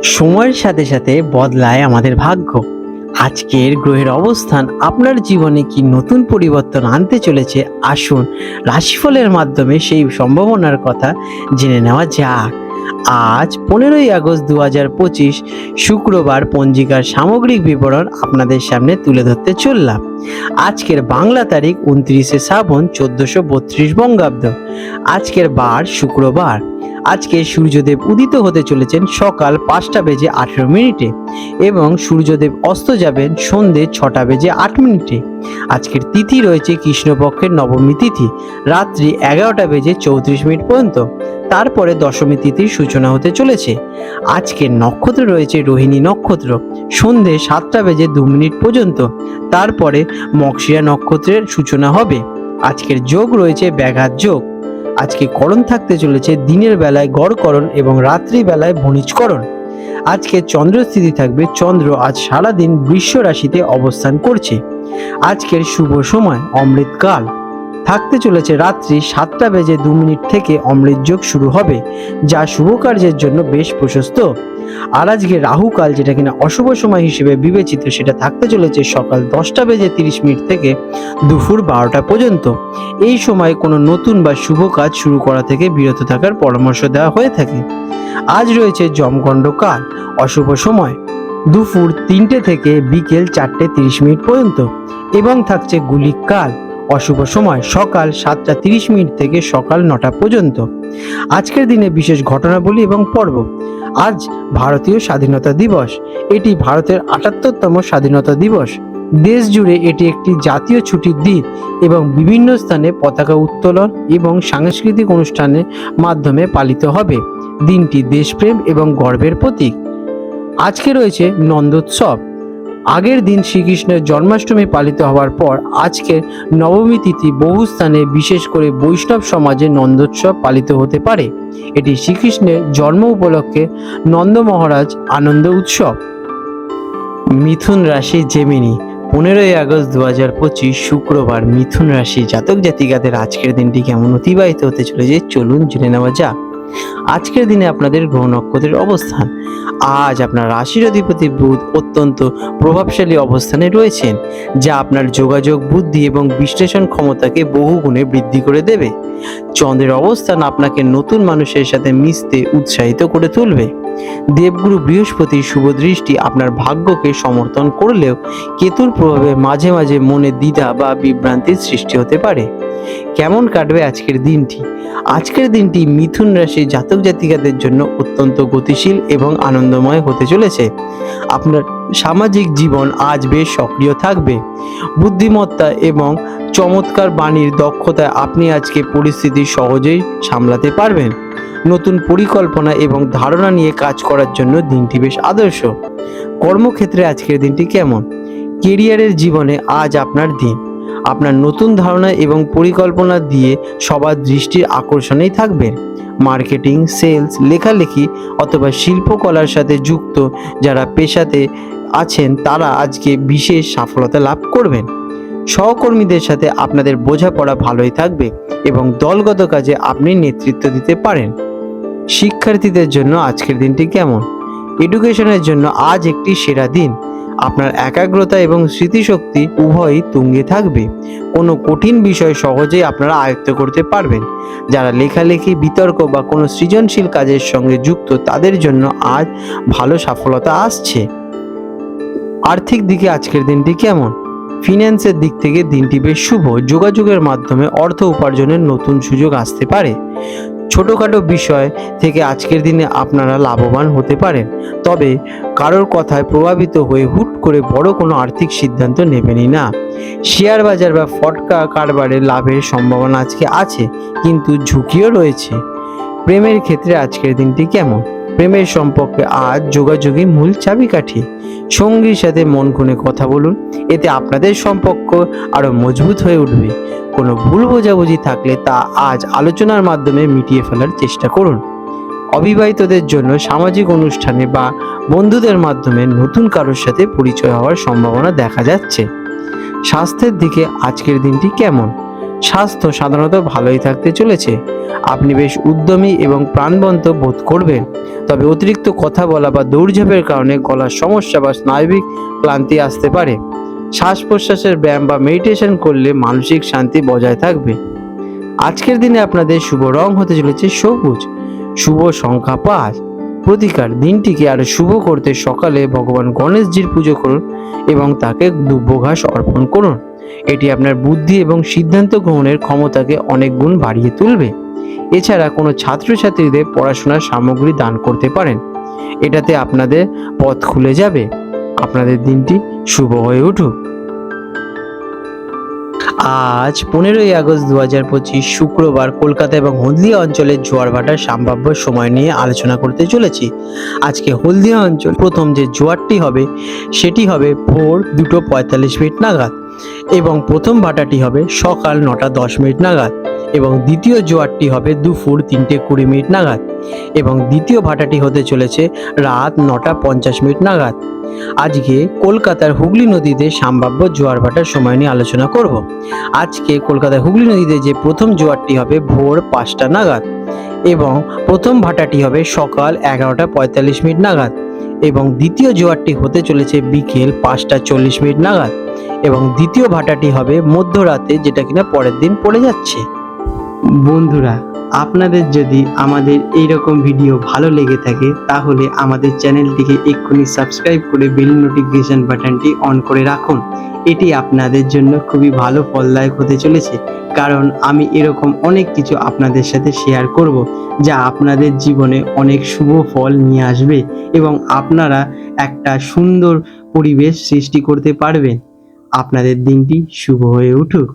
সময়ের সাথে সাথে বদলায় আমাদের ভাগ্য। আজকের গ্রহের অবস্থান আপনার জীবনে কি নতুন পরিবর্তন আনতে চলেছে, আসুন রাশিফলের মাধ্যমে সেই সম্ভাবনার কথা জেনে নেওয়া যাক। আজ 15ই আগস্ট 2025 শুক্রবার পঞ্জিকার সামগ্রিক বিবরণ আপনাদের সামনে তুলে ধরতে চললাম। আজকের বাংলা তারিখ 29শে শ্রাবণ 1432 বঙ্গাব্দ। আজকের বার শুক্রবার। আজকে সূর্যদেব উদিত হতে চলেছেন সকাল 5টা বেজে 18 মিনিটে এবং সূর্যদেব অস্ত যাবেন সন্ধে 6টা বেজে 8 মিনিটে। আজকের তিথি রয়েছে কৃষ্ণপক্ষের নবমী তিথি, রাত্রি 11টা বেজে 34 মিনিট পর্যন্ত। তারপরে দশমী তিথির সূচনা হতে চলেছে। আজকের নক্ষত্র রয়েছে রোহিণী নক্ষত্র, সন্ধে 7টা বেজে 2 মিনিট পর্যন্ত। তারপরে মকশিরা নক্ষত্রের সূচনা হবে। আজকের যোগ রয়েছে ব্যাঘাত যোগ। আজকে করণ থাকতে চলেছে দিনের বেলায় গড়করণ এবং রাত্রি বেলায় ভণিজকরণ। আজকে চন্দ্রস্থিতি থাকবে, চন্দ্র আজ সারাদিন বৃষ রাশিতে অবস্থান করছে। আজকের শুভ সময় অমৃতকাল থাকতে চলেছে রাত্রি 7টা বেজে 2 মিনিট থেকে অমৃত যোগ শুরু হবে, যা শুভ কার্যের জন্য বেশ প্রশস্ত। আর আজকে রাহুকাল, যেটা কিনা অশুভ সময় হিসেবে বিবেচিত, সেটা থাকতে চলেছে সকাল 10টা বেজে 30 মিনিট থেকে দুপুর 12টা পর্যন্ত। এই সময় কোনো নতুন বা শুভ কাজ শুরু করা থেকে বিরত থাকার পরামর্শ দেওয়া হয়ে থাকে। আজ রয়েছে যমগণ্ড কাল, অশুভ সময় দুপুর 3টে থেকে বিকেল 4টে 30 মিনিট পর্যন্ত, এবং থাকছে গুলিক কাল, অশুভ সময় সকাল 7টা 30 মিনিট থেকে সকাল 9টা পর্যন্ত। আজকের দিনে বিশেষ ঘটনাবলী এবং পর্ব। আজ ভারতীয় স্বাধীনতা দিবস। এটি ভারতের 78তম স্বাধীনতা দিবস। দেশ জুড়ে এটি একটি জাতীয় ছুটির দিন এবং বিভিন্ন স্থানে পতাকা উত্তোলন এবং সাংস্কৃতিক অনুষ্ঠানের মাধ্যমে পালিত হবে। দিনটি দেশপ্রেম এবং গর্বের প্রতীক। আজকে রয়েছে নন্দোৎসব। আগের দিন শ্রীকৃষ্ণের জন্মাষ্টমী পালিত হওয়ার পর আজকে নবমী তিথি বহু স্থানে, বিশেষ করে বৈষ্ণব সমাজে নন্দোৎসব পালিত হতে পারে। এটি শ্রীকৃষ্ণের জন্ম উপলক্ষে নন্দ মহারাজ আনন্দ উৎসব। মিথুন রাশি জেমিনি। 15ই আগস্ট 2025 শুক্রবার মিথুন রাশি জাতক জাতিকাদের আজকের দিনটি কেমন অতিবাহিত হতে চলেছে চলুন জেনে নেওয়া যাক। আজকের দিনে আপনাদের গ্রহ নক্ষত্রের অবস্থান। আজ আপনার রাশির অধিপতি বুধ অত্যন্ত প্রভাবশালী অবস্থানে রয়েছেন, যা আপনার যোগাযোগ বুদ্ধি এবং বিশ্লেষণ ক্ষমতাকে বহু গুণে বৃদ্ধি করে দেবে। চন্দ্রের অবস্থান আপনাকে নতুন মানুষের সাথে মিশতে উৎসাহিত করে তুলবে। দেবগুরু বৃহস্পতির শুভ দৃষ্টি আপনার ভাগ্যকে সমর্থন করলেও কেতুর প্রভাবে মাঝে মাঝে মনে দ্বিধা বা বিভ্রান্তির সৃষ্টি হতে পারে। কেমন কাটবে আজকের দিনটি? আজকের দিনটি মিথুন রাশি জাতক জাতিকাদের জন্য অত্যন্ত গতিশীল এবং আনন্দময় হতে চলেছে। আপনার সামাজিক জীবন আজ বেশ সক্রিয় থাকবে। বুদ্ধিমত্তা এবং চমৎকার বাণীর দক্ষতায় আপনি আজকে পরিস্থিতি সহজেই সামলাতে পারবেন। নতুন পরিকল্পনা এবং ধারণা নিয়ে কাজ করার জন্য দিনটি বেশ আদর্শ। কর্মক্ষেত্রে আজকের দিনটি কেমন? কেরিয়ারের জীবনে আজ আপনার দিন। আপনার নতুন ধারণা এবং পরিকল্পনা দিয়ে সবার দৃষ্টির আকর্ষণেই থাকবেন। মার্কেটিং, সেলস, লেখালেখি অথবা শিল্পকলার সাথে যুক্ত যারা পেশাতে আছেন তারা আজকে বিশেষ সফলতা লাভ করবেন। সহকর্মীদের সাথে আপনাদের বোঝাপড়া ভালোই থাকবে এবং দলগত কাজে আপনি নেতৃত্ব দিতে পারেন। শিক্ষার্থীদের জন্য আজকের দিনটি কেমন? এডুকেশনের জন্য আজ একটি সেরা দিন। আপনার একাগ্রতা এবং স্মৃতিশক্তি উভয়ই তুঙ্গে থাকবে। কোনো কঠিন বিষয় সহজেই আপনারা আয়ত্ত করতে পারবেন। যারা লেখালেখি, বিতর্ক বা কোনো সৃজনশীল কাজের সঙ্গে যুক্ত তাদের জন্য আজ ভালো সফলতা আসছে। আর্থিক দিকে আজকের দিনটি কেমন? ফিন্যান্সের দিক থেকে দিনটি বেশ শুভ। যোগাযোগের মাধ্যমে অর্থ উপার্জনের নতুন সুযোগ আসতে পারে। ছোটোখাটো বিষয় থেকে আজকের দিনে আপনারা লাভবান হতে পারেন, তবে কারোর কথায় প্রভাবিত হয়ে হুট করে বড় কোনো আর্থিক সিদ্ধান্ত নেবেনই না। শেয়ার বাজার বা ফটকা কারবারে লাভের সম্ভাবনা আজকে আছে, কিন্তু ঝুঁকিও রয়েছে। প্রেমের ক্ষেত্রে আজকের দিনটি কেমন? প্রেমের সম্পর্কে আজ যোগাযোগই মূল চাবিকাঠি। সঙ্গীর সাথে মন খুলে কথা বলুন, এতে আপনাদের সম্পর্ক আরও মজবুত হয়ে উঠবে। কোনো ভুল বোঝাবুঝি থাকলে তা আজ আলোচনার মাধ্যমে মিটিয়ে ফেলার চেষ্টা করুন। অবিবাহিতদের জন্য সামাজিক অনুষ্ঠানে বা বন্ধুদের মাধ্যমে নতুন কারোর সাথে পরিচয় হওয়ার সম্ভাবনা দেখা যাচ্ছে। স্বাস্থ্যের দিকে আজকের দিনটি কেমন? স্বাস্থ্য সাধারণত ভালোই থাকতে চলেছে। আপনি বেশ উদ্যমী এবং প্রাণবন্ত বোধ করবেন, তবে অতিরিক্ত কথা বলা বা দৌড়ঝাঁপের কারণে গলার সমস্যা বা স্নায়বিক ক্লান্তি আসতে পারে। শ্বাস প্রশ্বাসের ব্যায়াম বা মেডিটেশন করলে মানসিক শান্তি বজায় থাকবে। আজকের দিনে আপনাদের শুভ রং হতে চলেছে সবুজ, শুভ সংখ্যা 5। প্রতিকার, দিনটিকে আরো শুভ করতে সকালে ভগবান গণেশজির পুজো করুন এবং তাকে দুব্য ঘাস অর্পণ করুন। এটি আপনার বুদ্ধি এবং সিদ্ধান্ত গ্রহণের ক্ষমতাকে অনেক গুণ বাড়িয়ে তুলবে। এছাড়া কোনো ছাত্রছাত্রীদের পড়াশোনার সামগ্রী দান করতে পারেন, এটাতে আপনাদের পথ খুলে যাবে। আপনাদের দিনটি শুভ হয়ে উঠুক। আজ 15ই আগস্ট 2025 শুক্রবার কলকাতা এবং হলদিয়া অঞ্চলের জোয়ার ভাটার সম্ভাব্য সময় নিয়ে আলোচনা করতে চলেছি। আজকে হলদিয়া অঞ্চল প্রথম যে জোয়ারটি হবে সেটি হবে ভোর 2:45 নাগাদ, এবং প্রথম ভাটাটি হবে সকাল 9:10 নাগাদ, এবং দ্বিতীয় জোয়ারটি হবে দুপুর 3:20 নাগাদ, এবং দ্বিতীয় ভাটাটি হতে চলেছে রাত 9:50 নাগাদ। আজকে কলকাতার হুগলি নদীতে সম্ভাব্য জোয়ার ভাটার সময় নিয়ে আলোচনা করব। আজকে কলকাতার হুগলি নদীতে যে প্রথম জোয়ারটি হবে ভোর 5টা নাগাদ, এবং প্রথম ভাটাটি হবে সকাল 11:45 নাগাদ, এবং দ্বিতীয় জোয়ারটি হতে চলেছে বিকেল 5:40 নাগাদ, এবং দ্বিতীয় ভাটাটি হবে মধ্যরাতে, যেটা কিনা পরের দিন পড়ে যাচ্ছে। বন্ধুরা, আপনাদের যদি আমাদের এইরকম ভিডিও ভালো লেগে থাকে তাহলে আমাদের চ্যানেলটিকে এক্ষুনি সাবস্ক্রাইব করে বেল নোটিফিকেশন বাটনটি অন করে রাখুন। এটি আপনাদের জন্য খুবই ভালো ফলদায়ক হতে চলেছে, কারণ আমি এরকম অনেক কিছু আপনাদের সাথে শেয়ার করব যা আপনাদের জীবনে অনেক শুভ ফল নিয়ে আসবে এবং আপনারা একটা সুন্দর পরিবেশ সৃষ্টি করতে পারবেন। আপনাদের দিনটি শুভ হয়ে উঠুক।